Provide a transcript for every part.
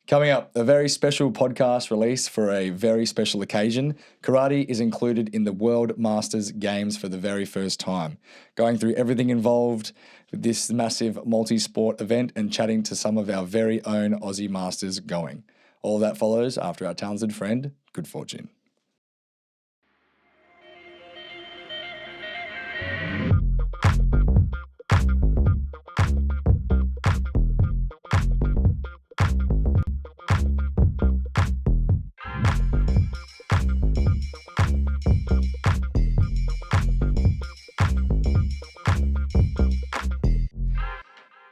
Coming up, a very special podcast release for a very special occasion. Karate is included in the World Masters Games for the very first time. Going through everything involved with this massive multi-sport event and chatting to some of our very own Aussie Masters going. All that follows after our talented friend, Good Fortune.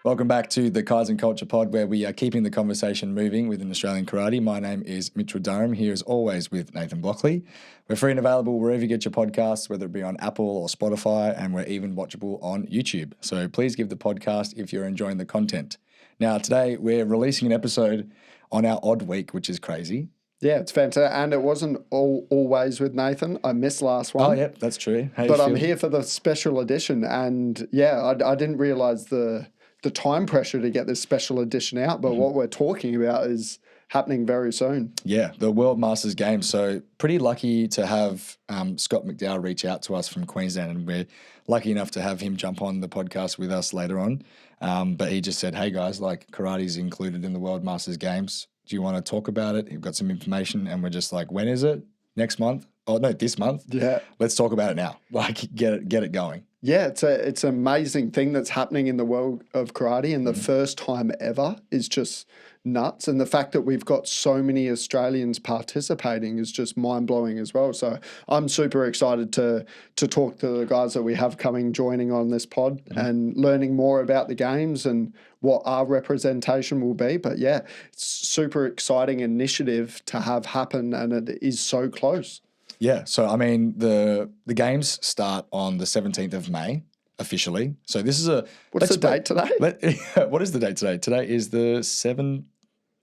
Welcome back to the Kaizen Culture Pod, where we are keeping the conversation moving within Australian karate. My name is Mitchell Durham, here as always with Nathan Blockley. We're free and available wherever you get your podcasts, whether it be on Apple or Spotify, and we're even watchable on YouTube. So please give the podcast if you're enjoying the content. Now, today we're releasing an episode on our odd week, which is crazy. Yeah, it's fantastic. And it wasn't always with Nathan. I missed last one. Oh, yeah, that's true. But I'm here for the special edition. And yeah, I didn't realise the time pressure to get this special edition out, but what we're talking about is happening very soon. Yeah, the World Masters Games. So pretty lucky to have Scott McDowell reach out to us from Queensland, and we're lucky enough to have him jump on the podcast with us later on. But he just said, hey guys, like karate's included in the World Masters Games. Do you want to talk about it? You've got some information. And we're just like, when is it? Next month? Oh, no, this month. Yeah. Let's talk about it now. Like, get it going. Yeah, it's an amazing thing that's happening in the world of karate, and the first time ever is just nuts. And the fact that we've got so many Australians participating is just mind-blowing as well. So I'm super excited to talk to the guys that we have joining on this pod and learning more about the games and what our representation will be. But yeah, it's super exciting initiative to have happen, and it is so close. Yeah, so I mean, the games start on the 17th of May officially. So this is What's the date today? What is the date today? Today is the 7th.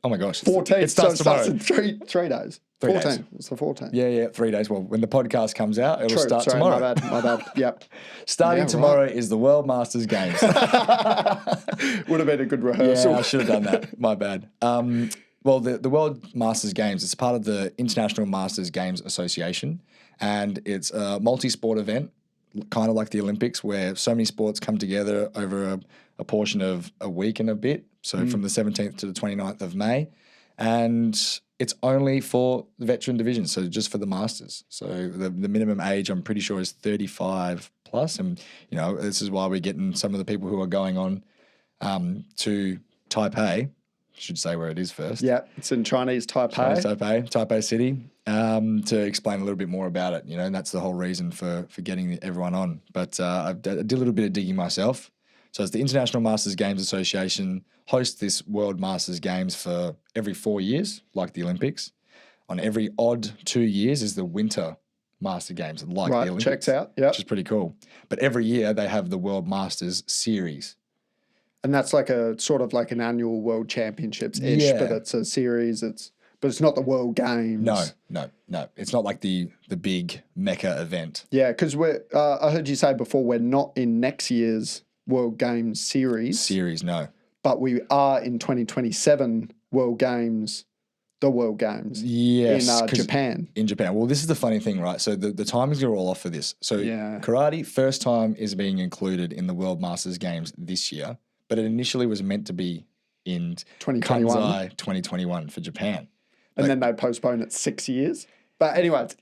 Oh my gosh. 14th. It starts tomorrow. In three days. 3 14. days. It's the 14th. Yeah, 3 days. Well, when the podcast comes out, it'll start Sorry, tomorrow. My bad. Yep. Starting tomorrow is the World Masters Games. Would have been a good rehearsal. Yeah, I should have done that. My bad. Well, the World Masters Games, it's part of the International Masters Games Association, and it's a multi-sport event, kind of like the Olympics, where so many sports come together over a portion of a week and a bit, so from the 17th to the 29th of May, and it's only for the veteran division, so just for the Masters. So the minimum age, I'm pretty sure, is 35 plus, and, you know, this is why we're getting some of the people who are going on to Taipei. Should say where it is first. Yeah, it's in Chinese Taipei. Taipei City, to explain a little bit more about it, you know, and that's the whole reason for getting everyone on. But I did a little bit of digging myself. So it's the International Masters Games Association hosts this World Masters Games for every 4 years, like the Olympics. On every odd 2 years is the Winter Master Games, like the Olympics. Checks out, yeah. Which is pretty cool. But every year they have the World Masters Series. And that's like a sort of like an annual World Championships-ish, but it's a series. But it's not the World Games. No. It's not like the big Mecca event. Yeah, because I heard you say before, we're not in next year's World Games series. No. But we are in 2027 World Games, the World Games. Yes. In Japan. In Japan. Well, this is the funny thing, right? So the timings are all off for this. So karate, first time, is being included in the World Masters Games this year. But it initially was meant to be in 2021 for Japan. And then they postponed it 6 years. But anyways,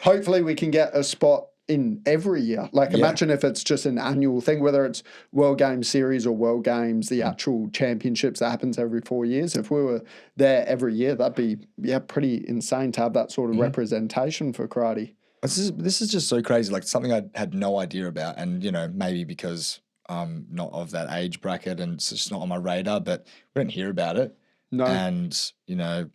hopefully we can get a spot in every year. Like imagine if it's just an annual thing, whether it's World Games Series or World Games, the actual championships that happens every 4 years. If we were there every year, that'd be pretty insane to have that sort of representation for karate. This is just so crazy. Like something I had no idea about, and you know, maybe because not of that age bracket and it's just not on my radar, but we don't hear about it. No. And, you know,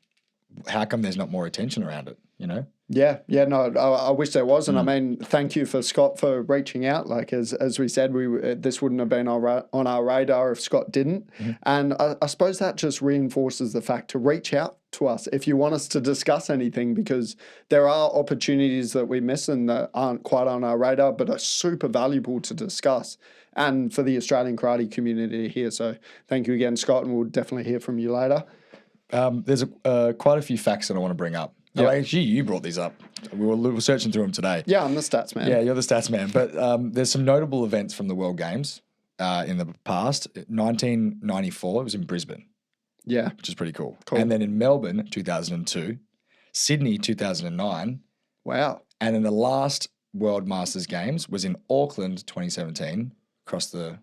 how come there's not more attention around it, you know? Yeah, no, I wish there was. And I mean, thank you for Scott for reaching out. Like, as we said, this wouldn't have been on our radar if Scott didn't. And I suppose that just reinforces the fact to reach out to us if you want us to discuss anything, because there are opportunities that we miss and that aren't quite on our radar, but are super valuable to discuss and for the Australian karate community here. So thank you again, Scott, and we'll definitely hear from you later. There's quite a few facts that I want to bring up. Yep. Actually, you brought these up. We were searching through them today. Yeah, I'm the stats man. Yeah, you're the stats man. But there's some notable events from the World Games in the past. 1994, it was in Brisbane. Yeah. Which is pretty cool. Cool. And then in Melbourne, 2002, Sydney, 2009. Wow. And then the last World Masters Games was in Auckland, 2017, across the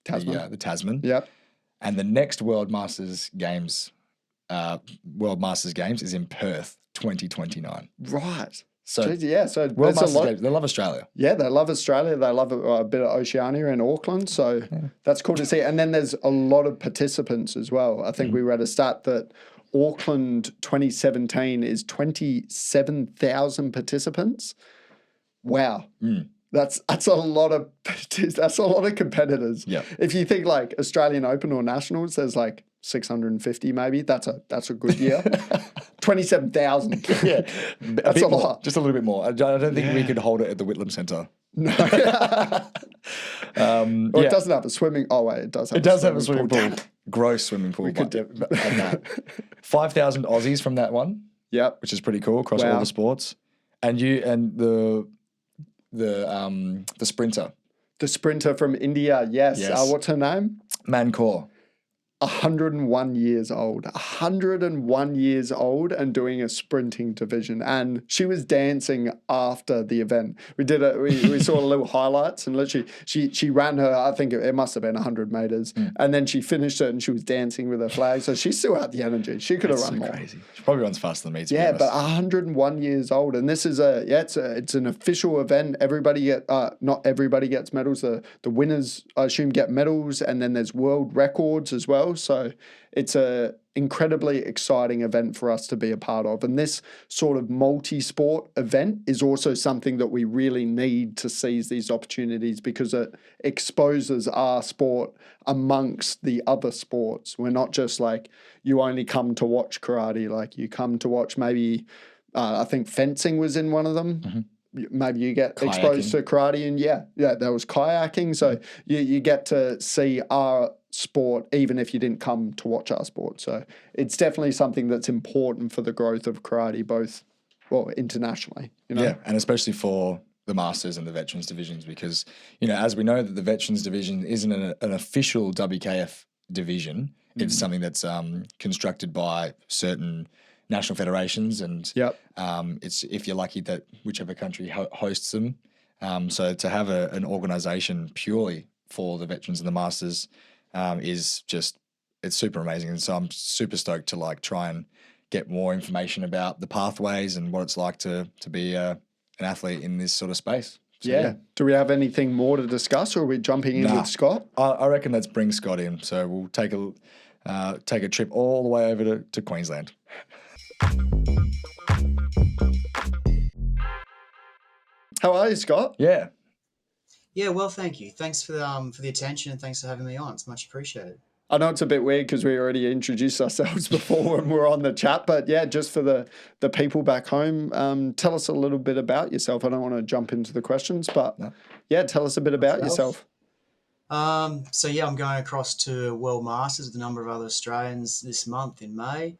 Tasman. The Tasman. Yep. And the next World Masters Games is in Perth, 2029. Right. So, Jeez, yeah, so World there's a Masters lot. Games, they love Australia. Yeah, they love Australia. They love a bit of Oceania and Auckland. So that's cool to see. And then there's a lot of participants as well. I think we read a stat that Auckland 2017 is 27,000 participants. Wow. That's a lot of competitors. Yeah. If you think like Australian Open or Nationals, there's like 650 maybe. That's a good year. 27,000. Yeah. That's a lot. Just a little bit more. I don't think we could hold it at the Whitlam Centre. No. Well, it doesn't have a swimming. Oh wait, it does. It does have a swimming pool. Gross swimming pool. We could do 5,000 Aussies from that one. Yep. Which is pretty cool across all the sports. And the sprinter. The sprinter from India. Yes. What's her name? Mankaur. 101 years old. 101 years old and doing a sprinting division. And she was dancing after the event. We saw a little highlights and literally she ran her, I think it must have been 100 meters. And then she finished it and she was dancing with her flag. So she still had the energy. She could have run more. Crazy. She probably runs faster than me, to be Yeah, honest. but 101 years old. And this is it's an official event. Not everybody gets medals. The winners, I assume, get medals. And then there's world records as well. So it's a incredibly exciting event for us to be a part of. And this sort of multi-sport event is also something that we really need to seize these opportunities because it exposes our sport amongst the other sports. We're not just like, you only come to watch karate, like you come to watch maybe, I think fencing was in one of them. Mm-hmm. Maybe you get exposed to karate and there was kayaking. So you get to see our sport even if you didn't come to watch our sport. So it's definitely something that's important for the growth of karate, internationally. Yeah, and especially for the Masters and the Veterans divisions because, as we know that the Veterans division isn't an official WKF division. It's something that's constructed by certain national federations and it's if you're lucky that whichever country hosts them. So to have an organisation purely for the veterans and the Masters is just, it's super amazing. And so I'm super stoked to try and get more information about the pathways and what it's like to be an athlete in this sort of space. So, Do we have anything more to discuss or are we jumping in with Scott? I reckon let's bring Scott in. So we'll take a trip all the way over to Queensland. How are you, Scott? Yeah. Yeah, well, thank you. Thanks for the attention and thanks for having me on. It's much appreciated. I know it's a bit weird because we already introduced ourselves before when we were on the chat, but just for the people back home, tell us a little bit about yourself. I don't want to jump into the questions, but tell us a bit about yourself. I'm going across to World Masters with a number of other Australians this month in May.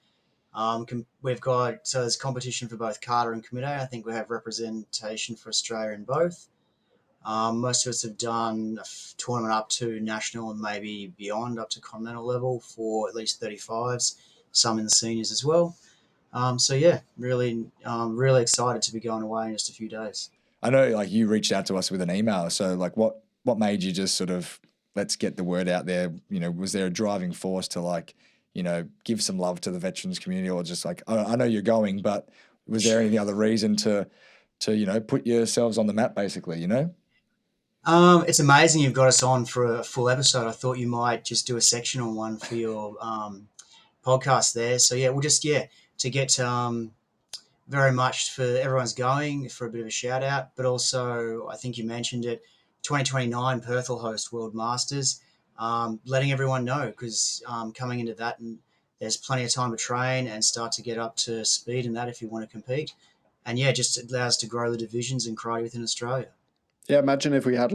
We've got, there's competition for both Kata and Kumite. I think we have representation for Australia in both. Most of us have done a tournament up to national and maybe beyond, up to continental level for at least 35s, some in the seniors as well. Really excited to be going away in just a few days. I know, you reached out to us with an email. So, what made you just sort of let's get the word out there? Was there a driving force to give some love to the veterans community, or just I know you're going, but was there any other reason to put yourselves on the map, basically? It's amazing you've got us on for a full episode. I thought you might just do a section on one for your podcast there. So we'll just to get very much for everyone's going for a bit of a shout out, but also I think you mentioned it. 2029 Perth will host World Masters. Letting everyone know because coming into that and there's plenty of time to train and start to get up to speed in that if you want to compete. And just allows us to grow the divisions in karate within Australia. Yeah, imagine if we had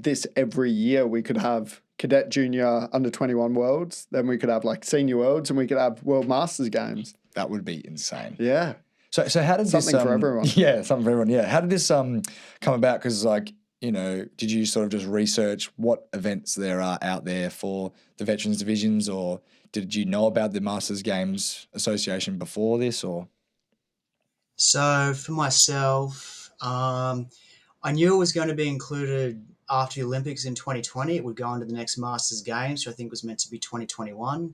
this every year, we could have cadet junior under 21 worlds. Then we could have like senior worlds and we could have world masters games. That would be insane. Yeah. So how did something this for everyone? Yeah, something for everyone. Yeah. How did this come about? Because like, you know, did you sort of just research what events there are out there for the veterans divisions, or did you know about the Masters Games Association before this, or? So for myself, I knew it was going to be included after the Olympics in 2020. It would go into the next Masters Games, which I think was meant to be 2021.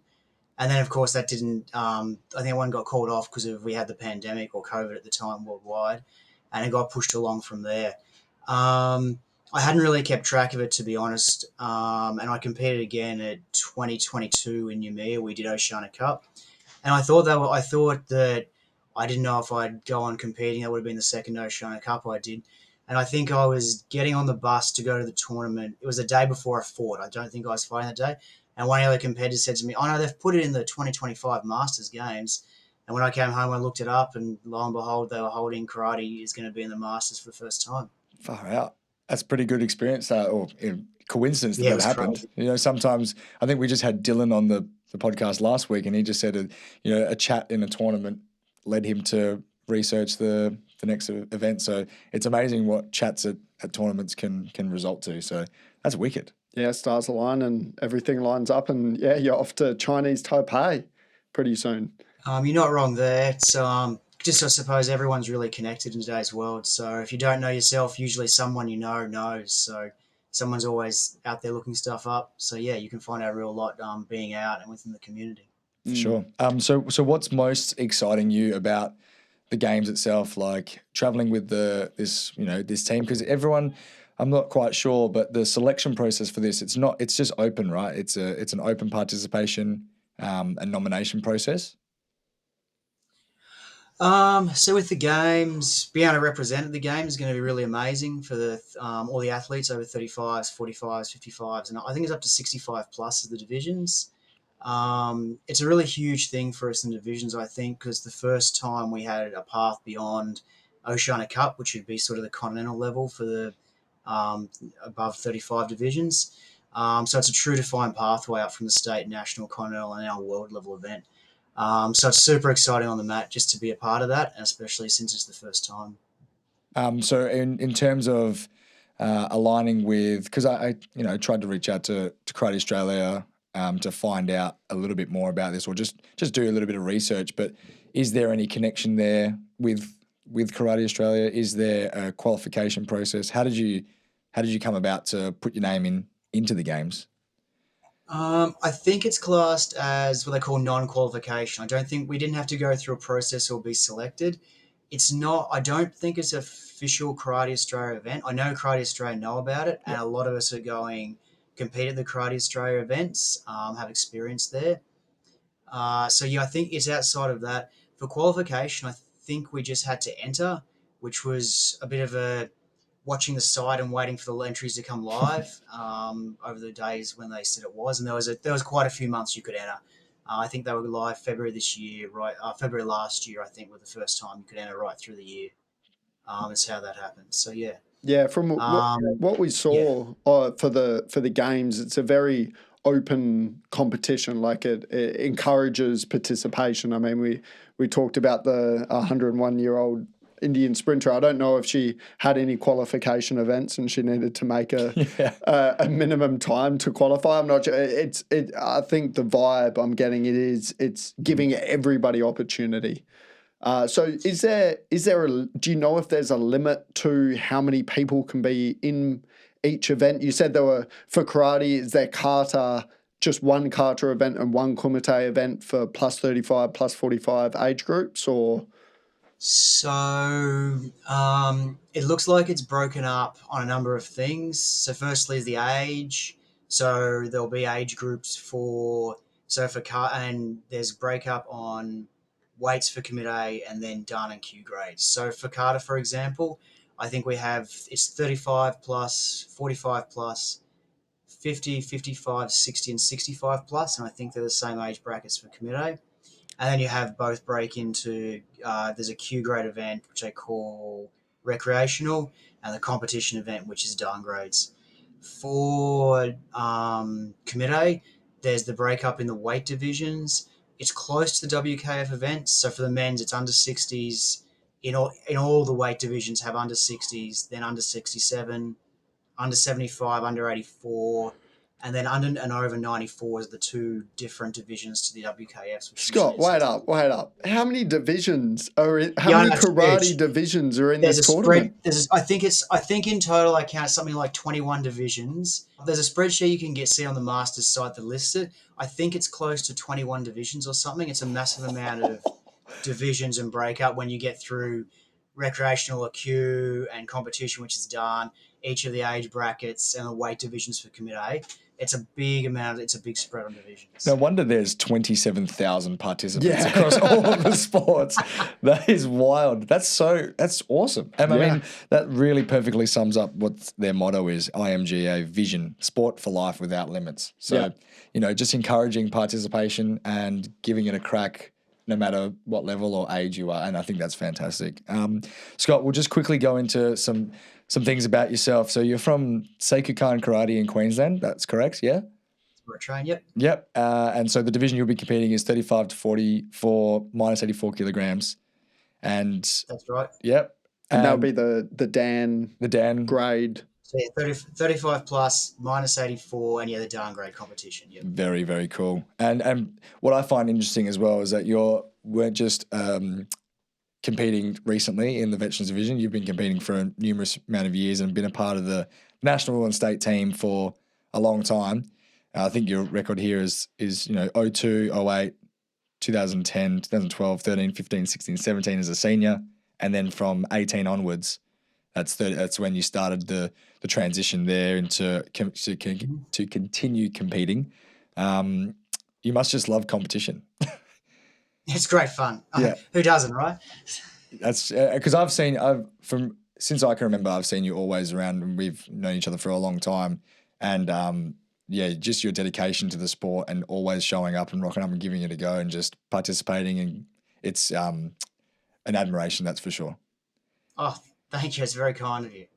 And then, of course, that didn't. I think one got called off because we had the pandemic or COVID at the time worldwide, and it got pushed along from there. I hadn't really kept track of it, to be honest. And I competed again at 2022 in Noumea. We did Oceania Cup, and I thought that I didn't know if I'd go on competing. That would have been the second Oceania Cup I did. And I think I was getting on the bus to go to the tournament. It was the day before I fought. I don't think I was fighting that day. And one of the other competitors said to me, "Oh no, they've put it in the 2025 Masters Games." And when I came home, I looked it up, and lo and behold, they were holding karate is going to be in the Masters for the first time. Far out. That's a pretty good experience, or coincidence Yeah, it that was happened. crazy. You know, sometimes I think we just had Dylan on the podcast last week, and he just said, a chat in a tournament led him to research the next event. So it's amazing what chats at tournaments can result to. So that's wicked. Yeah, stars align and everything lines up, and yeah, you're off to Chinese Taipei pretty soon. You're not wrong there. It's just I suppose everyone's really connected in today's world. So if you don't know yourself, usually someone you know knows. So someone's always out there looking stuff up. So yeah, you can find out a real lot being out and within the community. For sure. So what's most exciting you about the games itself, like traveling with this team? Because everyone, I'm not quite sure, but the selection process for this, it's just open, right? It's an open participation and nomination process. So with the games, being able to represent the game is going to be really amazing for the all the athletes over 35s, 45s, 55s, and I think it's up to 65 plus of the divisions. It's a really huge thing for us in divisions, I think, because the first time we had a path beyond Oceania Cup, which would be sort of the continental level for the above 35 divisions. So it's a true defined pathway up from the state, national, continental, and our world level event. So it's super exciting on the mat just to be a part of that, and especially since it's the first time. So in terms of aligning with, because I tried to reach out to Karate Australia to find out a little bit more about this, or just do a little bit of research. But is there any connection there with Karate Australia? Is there a qualification process? How did you come about to put your name into the games? I think it's classed as what they call non-qualification. I don't think we didn't have to go through a process or be selected. It's not. I don't think it's an official Karate Australia event. I know Karate Australia know about it, and a lot of us are going compete at the Karate Australia events, have experience there. So yeah, I think it's outside of that. For qualification, I think we just had to enter, which was a bit of a watching the site and waiting for the entries to come live over the days when they said it was, and there was quite a few months you could enter. I think they were live February this year, right? February last year, I think, was the first time you could enter right through the year. Is how that happened. So yeah. Yeah, from what we Yeah. saw for the games, it's a very open competition. Like it encourages participation. I mean, we talked about the 101-year-old Indian sprinter. I don't know if she had any qualification events and she needed to make a minimum time to qualify. I'm not sure. I think the vibe I'm getting it's giving everybody opportunity. So do you know if there's a limit to how many people can be in each event? You said for karate, is there kata, just one kata event and one kumite event for plus 35, plus 45 age groups, or? So it looks like it's broken up on a number of things. So firstly is the age. So there'll be age groups and there's breakup on weights for commit A and then done and Q grades. So for kata, for example, I think it's 35 plus, 45 plus, 50, 55, 60 and 65 plus, and I think they're the same age brackets for commit A. And then you have both break into, there's a Q grade event, which they call recreational, and the competition event, which is done grades. For Comité, there's the breakup in the weight divisions. It's close to the WKF events. So for the men's, it's under 60s. In all the weight divisions have under 60s, then under 67, under 75, under 84, and then under and over 94 is the two different divisions to the WKFs. Which Scott, wait up. How many divisions are in, how Yeah, many no, it's karate huge. divisions are in There's this a tournament? spread. I think in total I count something like 21 divisions. There's a spreadsheet you can see on the Masters site that lists it. I think it's close to 21 divisions or something. It's a massive amount of divisions and breakup when you get through recreational AQ and competition, which is done, each of the age brackets and the weight divisions for Comité. It's a big amount. It's a big spread on divisions. No wonder there's 27,000 participants Yeah. across all of the sports. That is wild. That's awesome. And I Yeah. mean, that really perfectly sums up what their motto is, IMGA Vision, Sport for Life Without Limits. So, just encouraging participation and giving it a crack no matter what level or age you are. And I think that's fantastic. Scott, we'll just quickly go into some things about yourself. So you're from Seikukan Karate in Queensland. That's correct, yeah? Where I train, yep. Yep. And so the division you'll be competing is 35 to 44, minus 84 kilograms. And That's right. yep. And that'll be the Dan grade. So yeah, 35 plus, minus 84, and the downgrade competition. Yep. Very, very cool. And what I find interesting as well is that you weren't just competing recently in the Veterans Division. You've been competing for a numerous amount of years and been a part of the national and state team for a long time. I think your record here is 02, 08, 2010, 2012, 13, 15, 16, 17 as a senior, and then from 18 onwards, that's when you started the transition there to continue competing. You must just love competition. It's great fun. Yeah. Who doesn't, right? That's because since I can remember, I've seen you always around, and we've known each other for a long time, and just your dedication to the sport and always showing up and rocking up and giving it a go and just participating, and it's an admiration, that's for sure. Oh, thank you. It's very kind of you.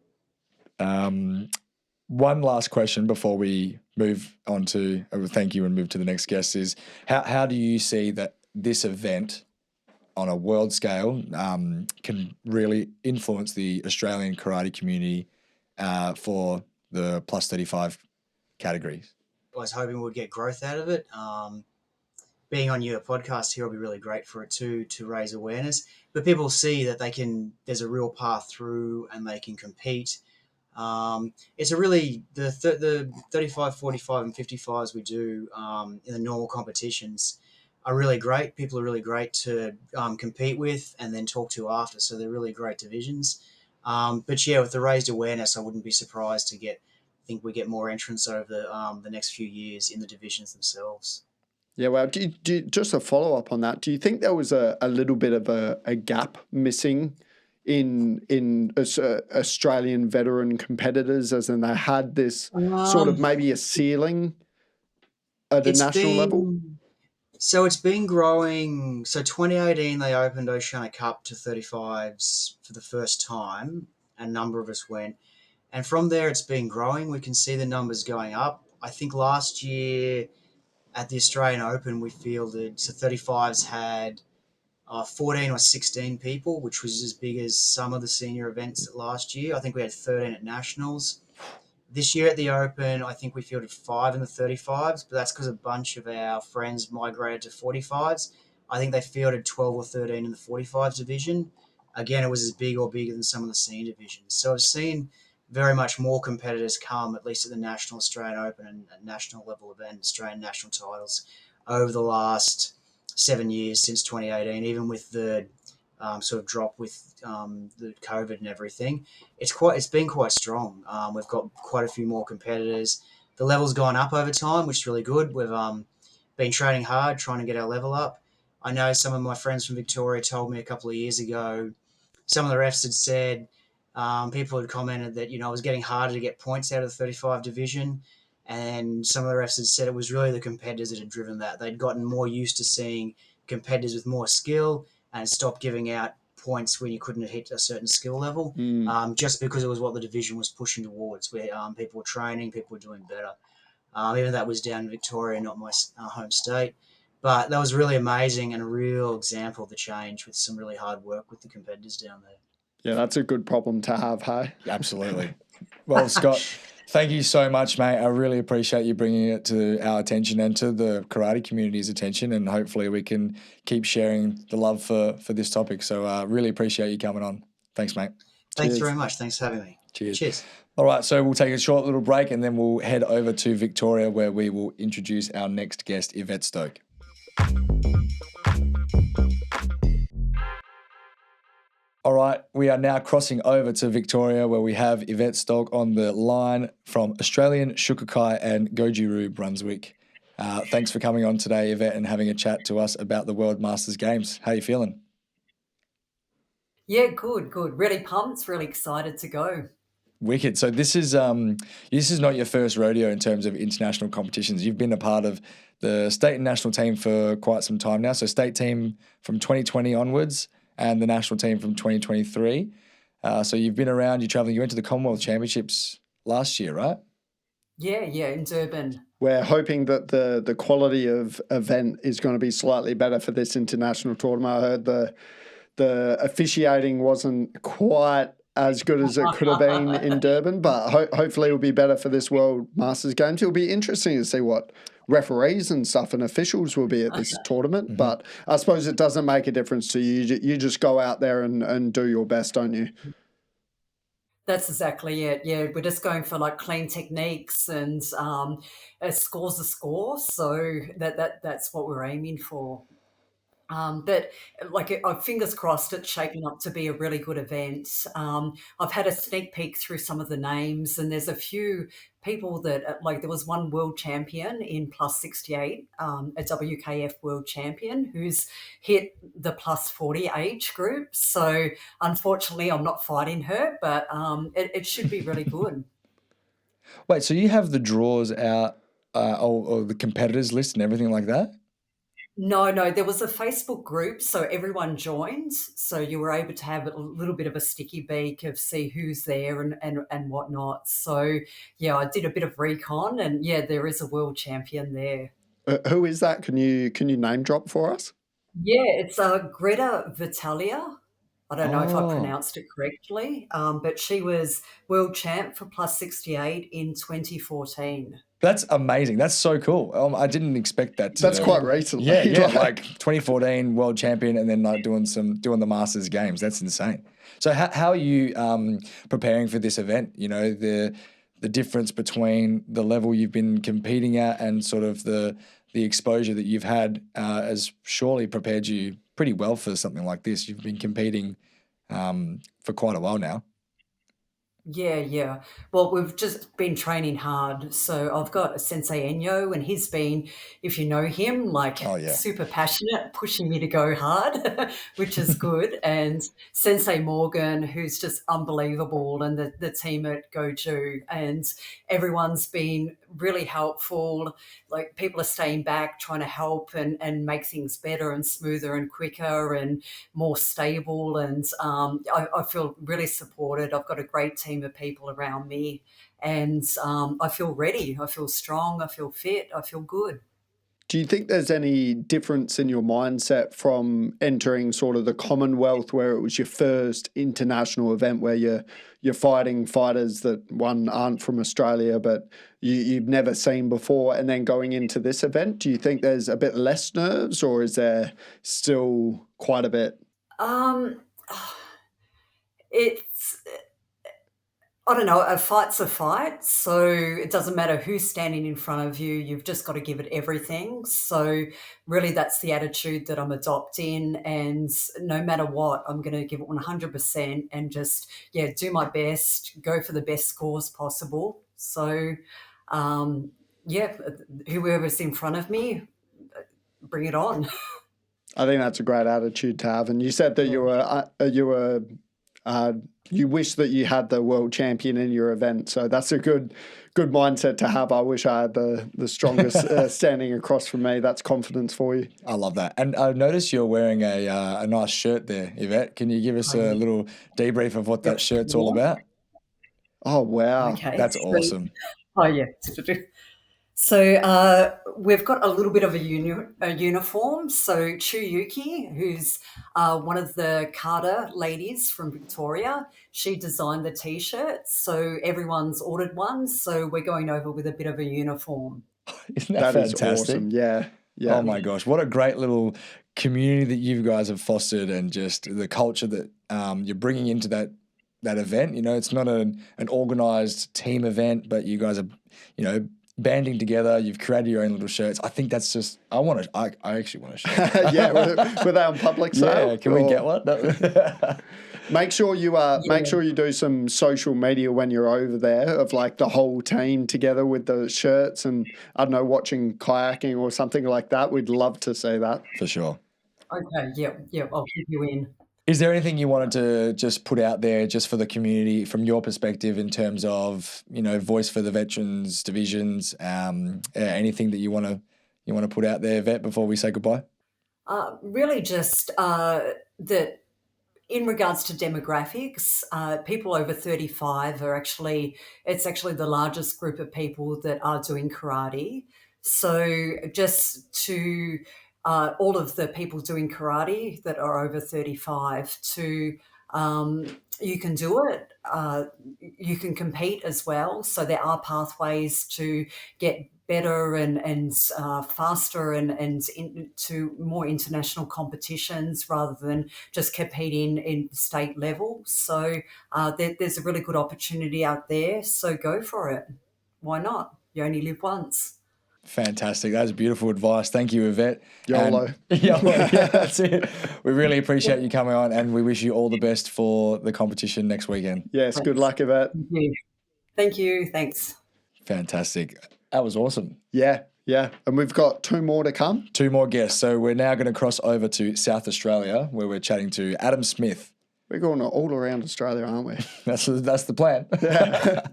One last question before we move on to thank you and move to the next guest is how do you see that this event on a world scale can really influence the Australian karate community for the plus 35 categories? I was hoping we'd get growth out of it. Being on your podcast here will be really great for it too, to raise awareness. But people see that there's a real path through and they can compete. It's a really, the 35, 45 and 55s we do in the normal competitions are really great. People are really great to compete with and then talk to after. So they're really great divisions. But with the raised awareness, I wouldn't be surprised to think we get more entrants over the next few years in the divisions themselves. Yeah, well, do you, just a follow-up on that, do you think there was a little bit of a gap missing in Australian veteran competitors, as in they had this sort of maybe a ceiling at a national level? So it's been growing. So 2018, they opened Oceania Cup to 35s for the first time. A number of us went. And from there, it's been growing. We can see the numbers going up. I think last year at the Australian Open, we fielded, so 35s had 14 or 16 people, which was as big as some of the senior events last year. I think we had 13 at Nationals. This year at the Open, I think we fielded 5 in the 35s, but that's because a bunch of our friends migrated to 45s. I think they fielded 12 or 13 in the 45s division. Again, it was as big or bigger than some of the senior divisions. So I've seen very much more competitors come, at least at the National Australian Open and national level event, Australian national titles, over the last 7 years since 2018, even with the sort of drop with the COVID and everything. It's been quite strong. We've got quite a few more competitors. The level's gone up over time, which is really good. We've been training hard, trying to get our level up. I know some of my friends from Victoria told me a couple of years ago, some of the refs had said, people had commented that, it was getting harder to get points out of the 35 division. And some of the refs had said it was really the competitors that had driven that. They'd gotten more used to seeing competitors with more skill and stopped giving out points where you couldn't hit a certain skill level, just because it was what the division was pushing towards, where people were training, people were doing better. Even that was down in Victoria, not my home state. But that was really amazing and a real example of the change with some really hard work with the competitors down there. Yeah, that's a good problem to have, hey? Absolutely. Well, Scott, thank you so much, mate. I really appreciate you bringing it to our attention and to the karate community's attention, and hopefully we can keep sharing the love for this topic. So really appreciate you coming on. Thanks, mate. Thanks very much. Thanks for having me. Cheers. All right, so we'll take a short little break and then we'll head over to Victoria where we will introduce our next guest, Yvette Stolk. All right, we are now crossing over to Victoria where we have Yvette Stolk on the line from Australian Shukakai and Goju-Ryu, Brunswick. Thanks for coming on today, Yvette, and having a chat to us about the World Masters Games. How are you feeling? Yeah, good. Really pumped, really excited to go. Wicked. So this is not your first rodeo in terms of international competitions. You've been a part of the state and national team for quite some time now. So state team from 2020 onwards, and the national team from 2023. So you've been around, you're traveling, you went to the Commonwealth Championships last year, right? Yeah, in Durban. We're hoping that the quality of event is going to be slightly better for this international tournament. I heard the officiating wasn't quite as good as it could have been in Durban, but hopefully it'll be better for this World Masters Games. It'll be interesting to see what referees and stuff and officials will be at this tournament, but I suppose it doesn't make a difference to you. You just go out there and do your best, don't you? That's exactly it. Yeah, we're just going for like clean techniques, and a score's a score, so that's what we're aiming for. But like, fingers crossed, it's shaping up to be a really good event. I've had a sneak peek through some of the names, and there's a few people that, like, there was one world champion in plus 68, a WKF world champion who's hit the plus 40 age group. So unfortunately, I'm not fighting her, but it should be really good. Wait, so you have the draws out or the competitors list and everything like that? No, there was a Facebook group, so everyone joined. So you were able to have a little bit of a sticky beak of see who's there and whatnot. So yeah, I did a bit of recon, and yeah, there is a world champion there. Who is that? Can you name drop for us? Yeah, it's Greta Vitalia. I don't know if I pronounced it correctly, but she was world champ for plus 68 in 2014. That's amazing. That's so cool. I didn't expect that. That's quite recently. Yeah, like 2014 world champion, and then like doing the Masters Games. That's insane. So how are you preparing for this event? You know, the difference between the level you've been competing at and sort of the exposure that you've had has surely prepared you pretty well for something like this. You've been competing for quite a while now. Yeah. Well, we've just been training hard. So I've got Sensei Enyo, and he's been, if you know him, like super passionate, pushing me to go hard, which is good. And Sensei Morgan, who's just unbelievable, and the team at Goju, and everyone's been really helpful. Like, people are staying back, trying to help and make things better and smoother and quicker and more stable. And I feel really supported. I've got a great team of people around me, and I feel ready. I feel strong. I feel fit. I feel good. Do you think there's any difference in your mindset from entering sort of the Commonwealth, where it was your first international event, where you're fighting fighters that aren't from Australia but you've never seen before, and then going into this event? Do you think there's a bit less nerves, or is there still quite a bit? It's, I don't know, a fight's a fight, so it doesn't matter who's standing in front of you. You've just got to give it everything. So really, that's the attitude that I'm adopting, and no matter what, I'm going to give it 100% and just, do my best, go for the best scores possible. So, whoever's in front of me, bring it on. I think that's a great attitude to have. And you said that you were you wish that you had the world champion in your event. So that's a good mindset to have. I wish I had the strongest standing across from me. That's confidence for you. I love that. And I noticed you're wearing a nice shirt there, Yvette. Can you give us a little debrief of what that shirt's all about? Oh, wow. Okay. That's awesome. Oh, yeah. So we've got a little bit of a uniform. So Chiyuki, who's one of the Carter ladies from Victoria, she designed the T-shirts. So everyone's ordered one. So we're going over with a bit of a uniform. Isn't that fantastic? Is awesome. Yeah. Oh my gosh, what a great little community that you guys have fostered, and just the culture that you're bringing into that event. You know, it's not an organized team event, but you guys are, banding together. You've created your own little shirts. I think that's just, I actually want a shirt. Yeah, were they on public sale? Yeah, can we get one? Make sure you do some social media when you're over there of like the whole team together with the shirts, and I don't know, watching kayaking or something like that. We'd love to see that. For sure. Okay, yeah, I'll keep you in. Is there anything you wanted to just put out there just for the community from your perspective in terms of, voice for the veterans divisions, anything that you want to put out there, Vet, before we say goodbye? Really just that in regards to demographics, people over 35 it's actually the largest group of people that are doing karate. So just to all of the people doing karate that are over 35 you can do it. You can compete as well. So there are pathways to get better and faster and into more international competitions rather than just competing in state level. So there's a really good opportunity out there. So go for it. Why not? You only live once. Fantastic. That's beautiful advice. Thank you, Yvette. YOLO. YOLO, yeah, that's it. We really appreciate you coming on, and we wish you all the best for the competition next weekend. Yes, Thanks. Good luck, Yvette. Thank you. Thanks. Fantastic. That was awesome. Yeah. And we've got 2 more to come. 2 more guests. So we're now going to cross over to South Australia, where we're chatting to Adam Smith. We're going all around Australia, aren't we? That's the plan. Yeah.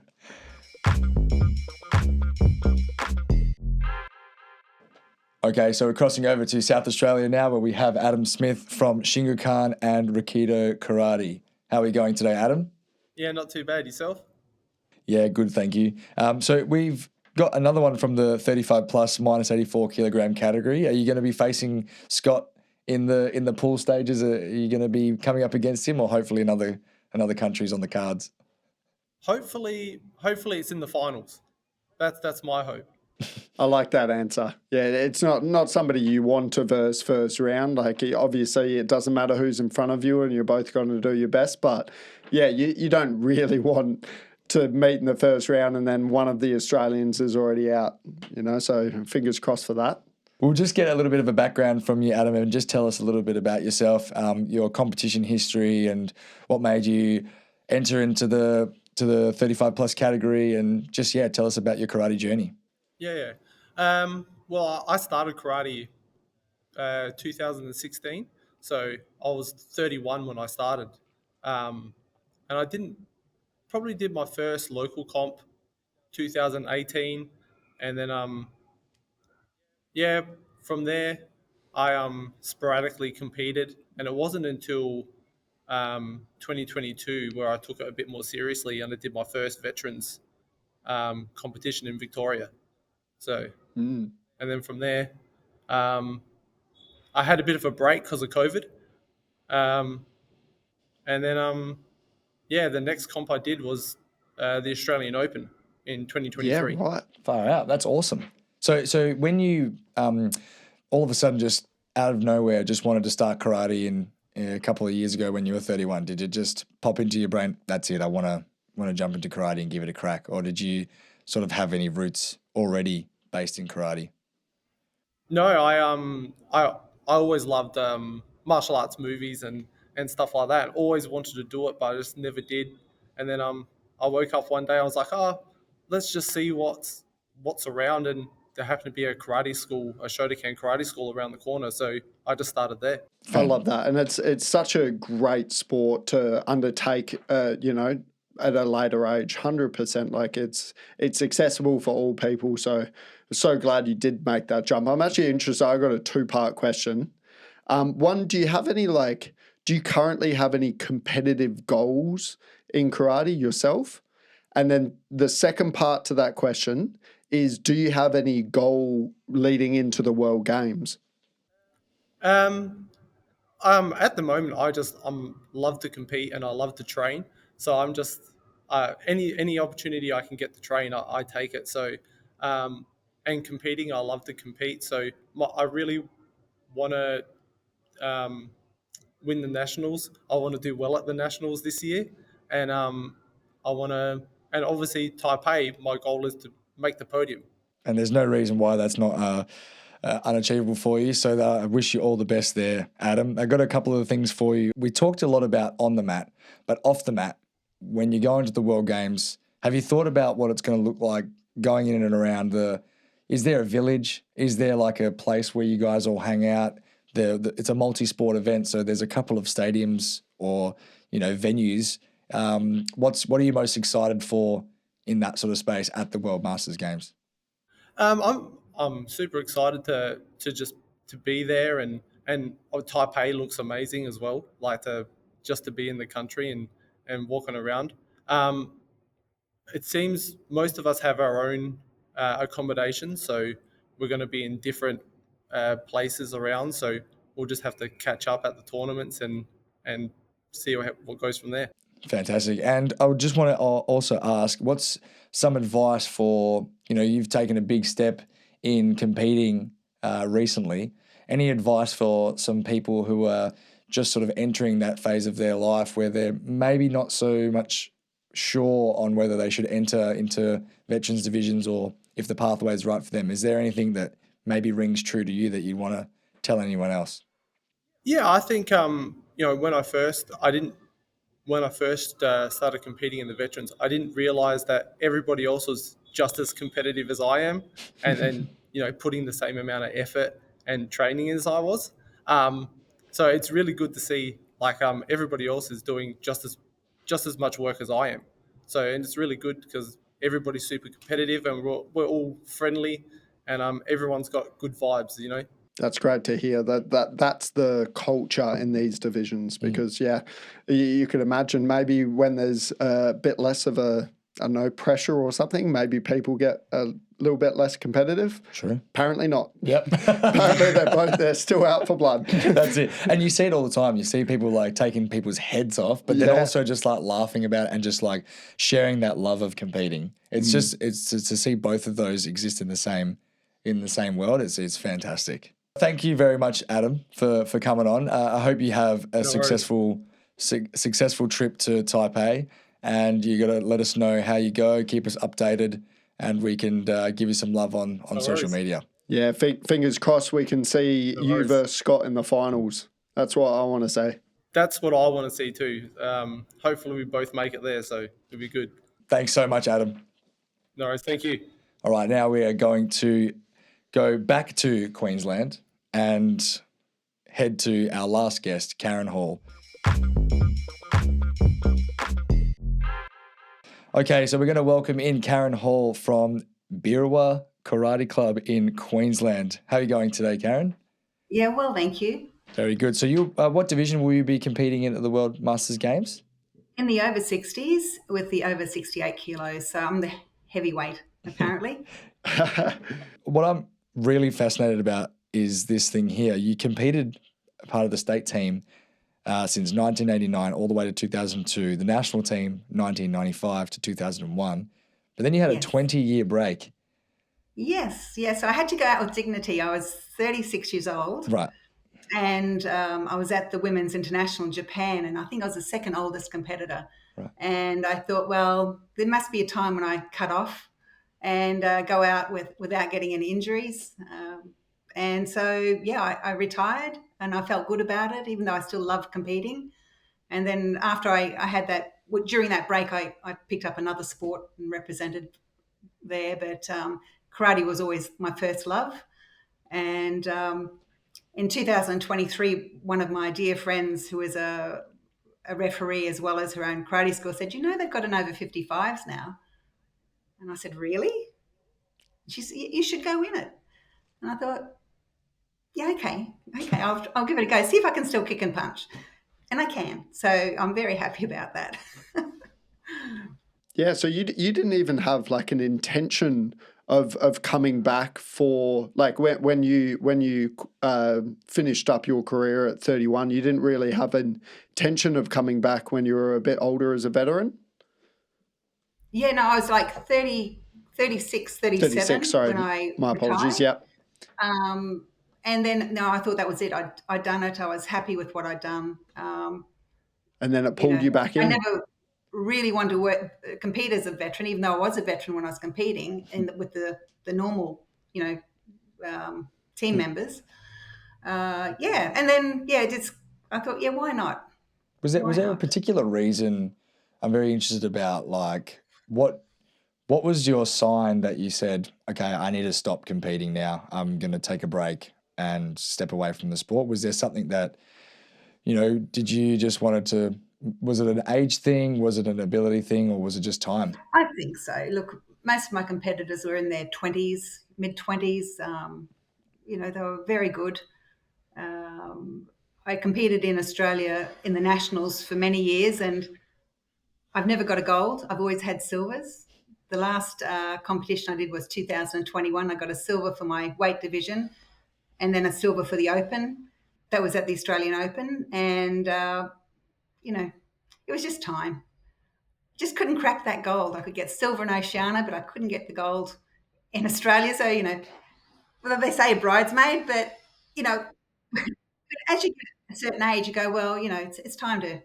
Okay, so we're crossing over to South Australia now, where we have Adam Smith from Shingukan and Rakido Karate. How are we going today, Adam? Yeah, not too bad. Yourself? Yeah, good, thank you. So we've got another one from the 35 plus minus 84 kilogram category. Are you going to be facing Scott in the pool stages? Are you going to be coming up against him, or hopefully another countries on the cards? Hopefully it's in the finals. That's my hope. I like that answer. Yeah, it's not somebody you want to verse first round. Like, obviously, it doesn't matter who's in front of you, and you're both going to do your best. But yeah, you don't really want to meet in the first round and then one of the Australians is already out. So fingers crossed for that. We'll just get a little bit of a background from you, Adam, and just tell us a little bit about yourself, your competition history, and what made you enter into the 35 plus category, and just tell us about your karate journey. Yeah. Well, I started karate 2016, so I was 31 when I started, and I probably did my first local comp 2018, and then from there I sporadically competed, and it wasn't until 2022 where I took it a bit more seriously and I did my first veterans competition in Victoria. So, and then from there, I had a bit of a break because of COVID. And then, the next comp I did was the Australian Open in 2023. Yeah, right. Far out. That's awesome. So when you all of a sudden just out of nowhere just wanted to start karate in a couple of years ago when you were 31, did it just pop into your brain, that's it, I want to jump into karate and give it a crack? Or did you sort of have any roots already based in karate? No, I always loved martial arts movies and stuff like that. Always wanted to do it, but I just never did. And then I woke up one day, I was like, let's just see what's around. And there happened to be a karate school, a Shotokan karate school around the corner. So I just started there. I love that. And it's such a great sport to undertake, you know, at a later age, 100%. Like it's accessible for all people. So glad you did make that jump. I'm actually interested. I got a 2-part question. One, do you currently have any competitive goals in karate yourself? And then the second part to that question is, do you have any goal leading into the World Games? At the moment, I love to compete and I love to train. So I'm just any opportunity I can get to train, I take it. So and competing, I love to compete. So I really want to win the nationals. I want to do well at the nationals this year, and and obviously Taipei. My goal is to make the podium. And there's no reason why that's not unachievable for you. So I wish you all the best there, Adam. I got a couple of things for you. We talked a lot about on the mat, but off the mat, when you go into the World Games, have you thought about what it's going to look like going in and around is there a village? Is there like a place where you guys all hang out? It's a multi-sport event, so there's a couple of stadiums or, you know, venues. What are you most excited for in that sort of space at the World Masters Games? I'm super excited to be there, and Taipei looks amazing as well. Like to be in the country and walking around. It seems most of us have our own accommodation, so we're going to be in different places around. So we'll just have to catch up at the tournaments and see what goes from there. Fantastic. And I would just want to also ask, what's some advice for, you know, you've taken a big step in competing recently. Any advice for some people who are just sort of entering that phase of their life where they're maybe not so much sure on whether they should enter into veterans divisions or if the pathway is right for them? Is there anything that maybe rings true to you that you want to tell anyone else? Yeah, I think, you know, when I first started competing in the veterans, I didn't realize that everybody else was just as competitive as I am, and you know, putting the same amount of effort and training as I was. So it's really good to see like everybody else is doing just as much work as I am. So, and it's really good because everybody's super competitive and we're all friendly, and everyone's got good vibes, you know. That's great to hear. That's the culture in these divisions because, yeah, you could imagine maybe when there's a bit less of pressure or something, maybe people get a little bit less competitive. Sure. Apparently not. Yep. Apparently they're still out for blood. That's it. And you see it all the time. You see people like taking people's heads off, but then also just like laughing about it and just like sharing that love of competing. It's it's to see both of those exist in the same world. It's fantastic. Thank you very much, Adam, for coming on. I hope you have a successful trip to Taipei, and you got to let us know how you go. Keep us updated, and we can give you some love on social media. Yeah, fingers crossed we can see you versus Scott in the finals. That's what I want to say. That's what I want to see too. Hopefully we both make it there, so it'll be good. Thanks so much, Adam. No worries, thank you. All right, now we are going to go back to Queensland and head to our last guest, Karen Hall. Okay, so we're going to welcome in Karen Hall from Birawa Karate Club in Queensland. How are you going today, Karen? Yeah, well, thank you. Very good. So you, what division will you be competing in at the World Masters Games? In the over 60s with the over 68 kilos. So I'm the heavyweight, apparently. What I'm really fascinated about is this thing here. You competed part of the state team since 1989 all the way to 2002, the national team 1995 to 2001, but then you had a 20-year break. Yes. So I had to go out with dignity. I was 36 years old. Right. And I was at the Women's International in Japan, and I think I was the second oldest competitor. Right. And I thought, well, there must be a time when I cut off and go out without getting any injuries. And so, I retired and I felt good about it, even though I still loved competing. And then after I had that, during that break, I picked up another sport and represented there. But karate was always my first love. And in 2023, one of my dear friends who is a referee as well as her own karate school said, they've got an over 55s now. And I said, really? She said, you should go in it. And I thought, yeah, okay, I'll give it a go, see if I can still kick and punch. And I can. So I'm very happy about that. Yeah, so you didn't even have like an intention of coming back for, like, when you finished up your career at 31, you didn't really have an intention of coming back when you were a bit older as a veteran? Yeah, no, I was like 36, 37 sorry, when I my retired. apologies, yeah. And then, no, I thought that was it. I'd done it. I was happy with what I'd done. And then it pulled you back in? I never really wanted to compete as a veteran, even though I was a veteran when I was competing with the normal, team members. And then, I thought, why not? Was there a particular reason? I'm very interested about, like, what was your sign that you said, okay, I need to stop competing now. I'm going to take a break and step away from the sport? Was there something that, did you just wanted to, was it an age thing? Was it an ability thing, or was it just time? I think so. Look, most of my competitors were in their 20s, mid-20s. They were very good. I competed in Australia in the nationals for many years, and I've never got a gold. I've always had silvers. The last competition I did was 2021. I got a silver for my weight division and then a silver for the Open. That was at the Australian Open. And, it was just time. Just couldn't crack that gold. I could get silver in Oceania, but I couldn't get the gold in Australia. So, well, they say a bridesmaid, but, as you get a certain age, you go, well, it's time to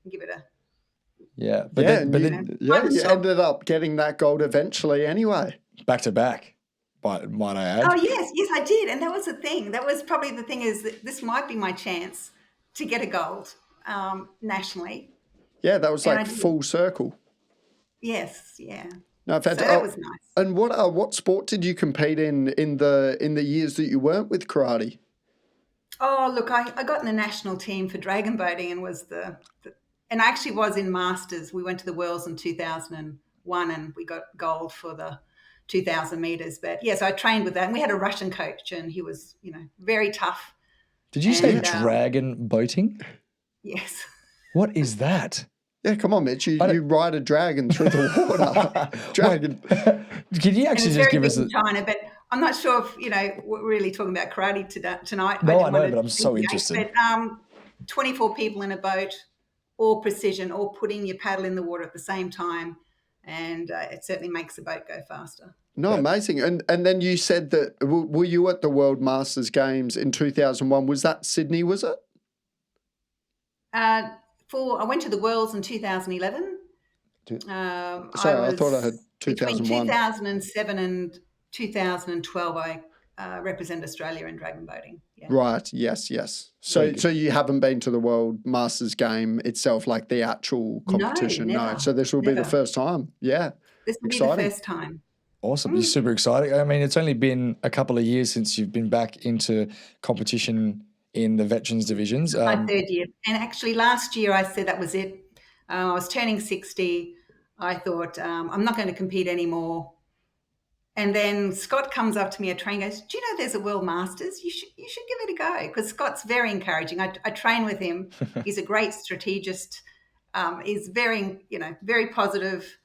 give it a... Yeah, you ended up getting that gold eventually anyway. Back to back, might I add? Oh, yes, I did. And that was the thing. That was probably the thing, is that this might be my chance to get a gold nationally. Yeah, that was like full circle. Yes, yeah. No, so that was nice. And what sport did you compete in the years that you weren't with karate? Oh, look, I got in the national team for dragon boating and was and I actually was in Masters. We went to the Worlds in 2001 and we got gold for the 2,000 meters. But yes, I trained with that. And we had a Russian coach and he was, very tough. Did you say dragon boating? Yes. What is that? Yeah, come on, Mitch. You ride a dragon through the water. Dragon. Can you actually just give us a... China, but I'm not sure if, we're really talking about karate tonight. No, I know, but I'm so interested. But 24 people in a boat, all precision, all putting your paddle in the water at the same time. And it certainly makes the boat go faster. No, amazing. And then you said that, were you at the World Masters Games in 2001? Was that Sydney, was it? I went to the Worlds in 2011. I thought I had 2001. Between 2007 and 2012, I represent Australia in dragon boating. Yeah. Right, yes. So you haven't been to the World Masters Game itself, like the actual competition? No. So this will be the first time. Yeah. This will be the first time. Awesome. You're super excited. I mean, it's only been a couple of years since you've been back into competition in the veterans divisions. My third year. And actually last year I said that was it. I was turning 60. I thought, I'm not going to compete anymore. And then Scott comes up to me at training and goes, do you know there's a World Masters? You should give it a go. Because Scott's very encouraging. I train with him. He's a great strategist. He's very, very positive.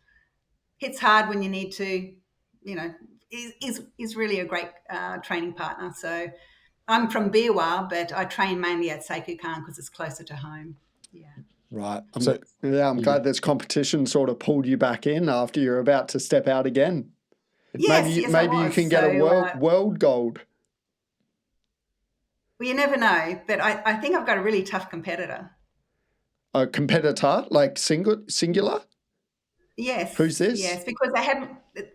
Hits hard when you need to. He's really a great training partner. So I'm from Biwa, but I train mainly at Seikukan because it's closer to home. Yeah. Right. I'm glad this competition sort of pulled you back in after you're about to step out again. Maybe you can get a world gold. Well, you never know, but I think I've got a really tough competitor. A competitor, like singular? Yes. Who's this? Yes, because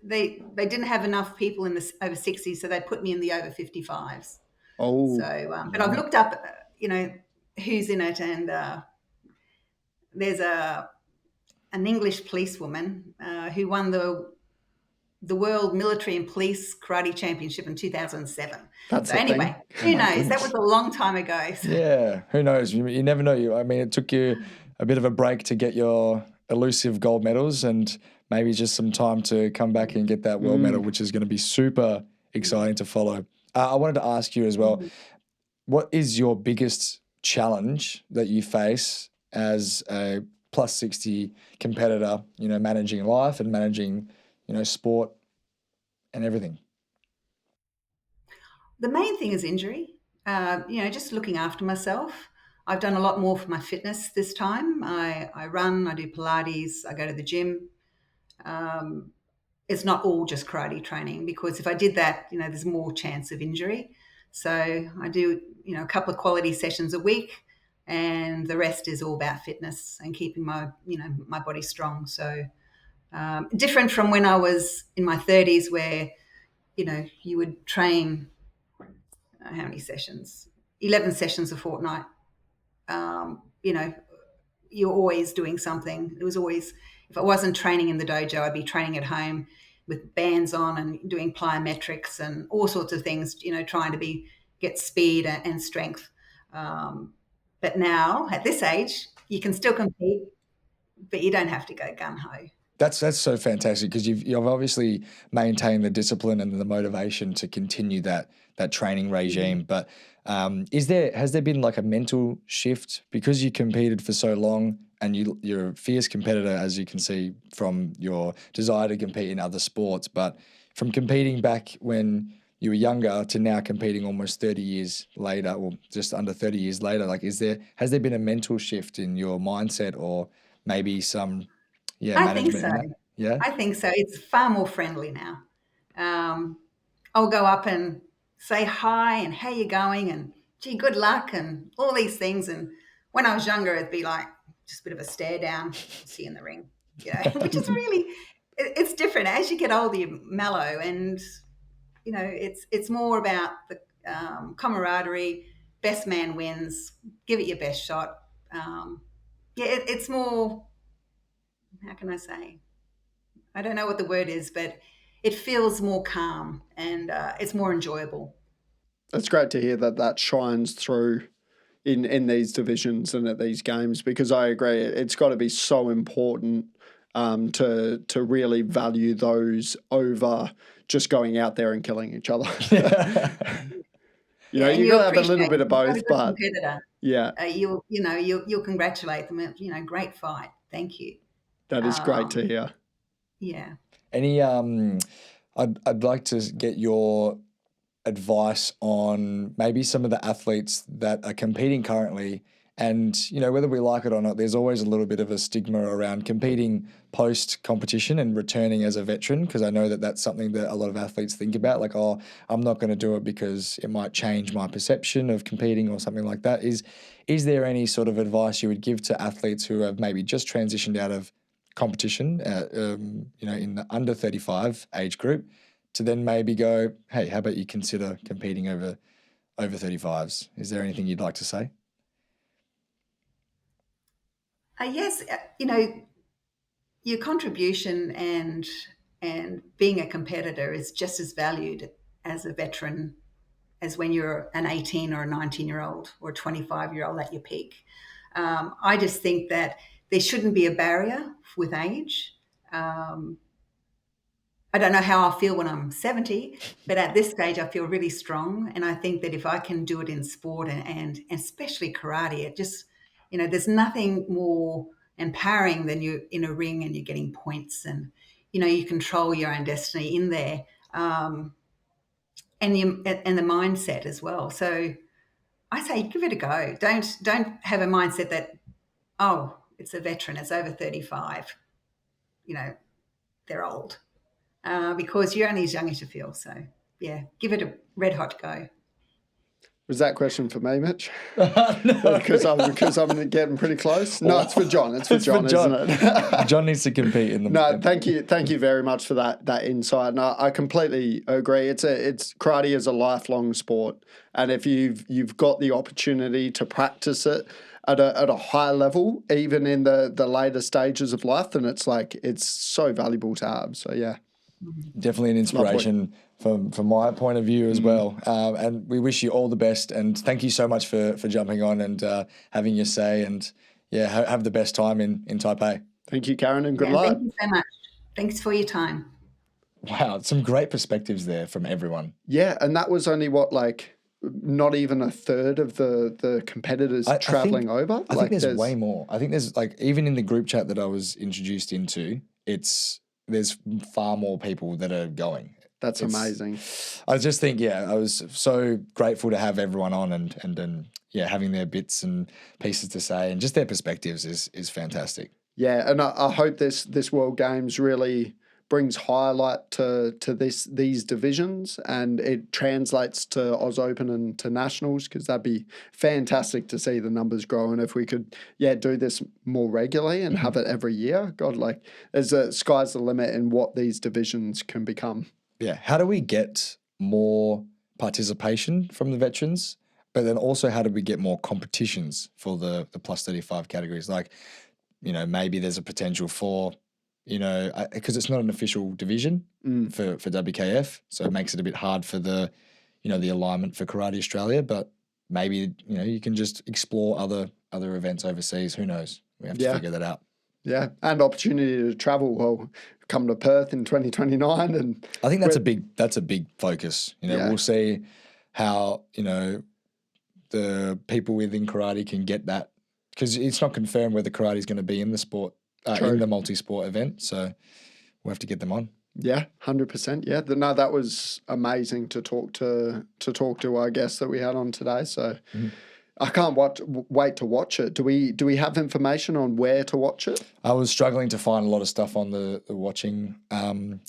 they didn't have enough people in the over 60s, so they put me in the over 55s. Oh. So, but I've looked up, who's in it, and there's an English policewoman who won the the World Military and Police Karate Championship in 2007. That's so anyway, who knows? That was a long time ago. So. Yeah, who knows? You never know. I mean, it took you a bit of a break to get your elusive gold medals and maybe just some time to come back and get that world medal, which is going to be super exciting to follow. I wanted to ask you as well, what is your biggest challenge that you face as a plus 60 competitor, managing life and managing, sport and everything? The main thing is injury. Just looking after myself. I've done a lot more for my fitness this time. I run, I do Pilates, I go to the gym. It's not all just karate training, because if I did that, there's more chance of injury. So I do, a couple of quality sessions a week, and the rest is all about fitness and keeping my body strong. So different from when I was in my 30s, where, you would train, how many sessions? 11 sessions a fortnight. You're always doing something. It was always, if I wasn't training in the dojo, I'd be training at home with bands on and doing plyometrics and all sorts of things, trying to get speed and strength. But now at this age, you can still compete, but you don't have to go gun-ho. That's so fantastic, because you've obviously maintained the discipline and the motivation to continue that training regime. But has there been like a mental shift, because you competed for so long and you're a fierce competitor, as you can see from your desire to compete in other sports, but from competing back when you were younger to now competing almost 30 years later, or just under 30 years later, like has there been a mental shift in your mindset, or maybe some I think so. Yeah, I think so. It's far more friendly now. I'll go up and say hi and how you going and gee, good luck and all these things. And when I was younger, it'd be like just a bit of a stare down, see you in the ring, which is really, it's different. As you get older, you're mellow, and it's more about the camaraderie. Best man wins. Give it your best shot. It's more. How can I say? I don't know what the word is, but it feels more calm and it's more enjoyable. It's great to hear that shines through in these divisions and at these games, because I agree it's got to be so important to really value those over just going out there and killing each other. You've got to have a little bit of both, but you'll congratulate them. Great fight. Thank you. That is great to hear. Yeah. Any I'd like to get your advice on maybe some of the athletes that are competing currently, and whether we like it or not, there's always a little bit of a stigma around competing post competition and returning as a veteran, because I know that that's something that a lot of athletes think about, like, oh, I'm not going to do it because it might change my perception of competing or something like that. Is there any sort of advice you would give to athletes who have maybe just transitioned out of competition, in the under 35 age group, to then maybe go, hey, how about you consider competing over 35s? Is there anything you'd like to say? Yes, your contribution and being a competitor is just as valued as a veteran as when you're an 18 or a 19-year-old or a 25-year-old at your peak. I just think that there shouldn't be a barrier with age. I don't know how I'll feel when I'm 70, but at this stage I feel really strong. And I think that if I can do it in sport and especially karate, it just, there's nothing more empowering than you're in a ring and you're getting points and, you control your own destiny in there. And the mindset as well. So I say, give it a go. Don't have a mindset that, oh, it's a veteran, it's over 35, they're old. Because you're only as young as you feel. So, yeah, give it a red hot go. Was that question for me, Mitch? No. Because I'm getting pretty close. No, it's for John. It's for John, isn't it? John needs to compete in the. No, thank you very much for that insight. No, I completely agree. It's karate is a lifelong sport, and if you've got the opportunity to practice it at a high level, even in the later stages of life, then it's so valuable to have. So yeah. Definitely an inspiration from my point of view as well. And we wish you all the best. And thank you so much for jumping on and having your say. And have the best time in Taipei. Thank you, Karen, and good luck. Thank you so much. Thanks for your time. Wow, some great perspectives there from everyone. Yeah, and that was only not even a third of the competitors traveling over. I think there's way more. I think there's even in the group chat that I was introduced into, there's far more people that are going. That's amazing. I just think, I was so grateful to have everyone on and having their bits and pieces to say and just their perspectives is fantastic. Yeah, and I hope this World Games really brings highlight to these divisions and it translates to Oz Open and to Nationals, because that'd be fantastic to see the numbers grow. And if we could, do this more regularly and have it every year, God, sky's the limit in what these divisions can become. Yeah. How do we get more participation from the veterans? But then also, how do we get more competitions for the plus 35 categories? Maybe there's a potential for, because it's not an official division for WKF, so it makes it a bit hard for the alignment for Karate Australia. But maybe you can just explore other events overseas. Who knows? We have to figure that out. Yeah, and opportunity to travel. Well, come to Perth in 2029, and I think that's a big focus. We'll see how the people within karate can get that, because it's not confirmed whether karate is going to be in the sport. In the multi-sport event, so we'll have to get them on. Yeah, 100%. Yeah, no, that was amazing to talk to our guests that we had on today. So I can't wait to watch it. Do we have information on where to watch it? I was struggling to find a lot of stuff on the watching,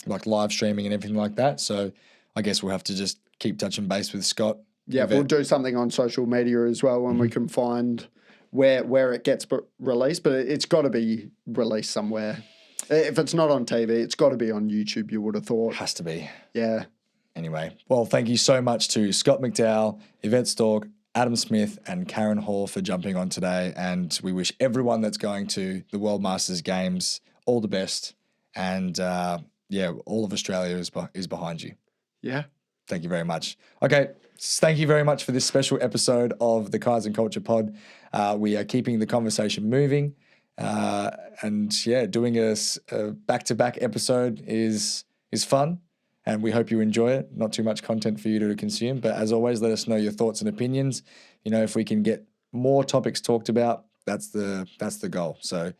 like live streaming and everything like that. So I guess we'll have to just keep touching base with Scott. Yeah, we'll do something on social media as well when we can find where it gets released, but it's got to be released somewhere. If it's not on TV, it's got to be on YouTube, you would have thought. Has to be. Yeah. Anyway, well, thank you so much to Scott McDowell, Yvette Stolk, Adam Smith and Karen Hall for jumping on today, and we wish everyone that's going to the World Masters Games all the best, and all of Australia is behind you. Yeah. Thank you very much. Okay, thank you very much for this special episode of the Kaizen Culture Pod. We are keeping the conversation moving, and doing a back-to-back episode is fun, and we hope you enjoy it. Not too much content for you to consume, but as always, let us know your thoughts and opinions. If we can get more topics talked about, that's the goal. So,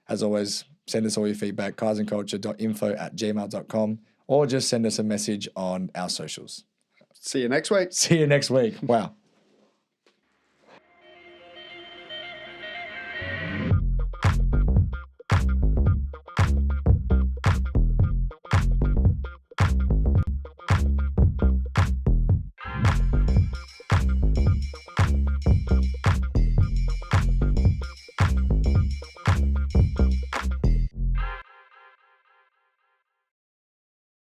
as always, send us all your feedback, kaizenculture.info@gmail.com, or just send us a message on our socials. See you next week. Wow.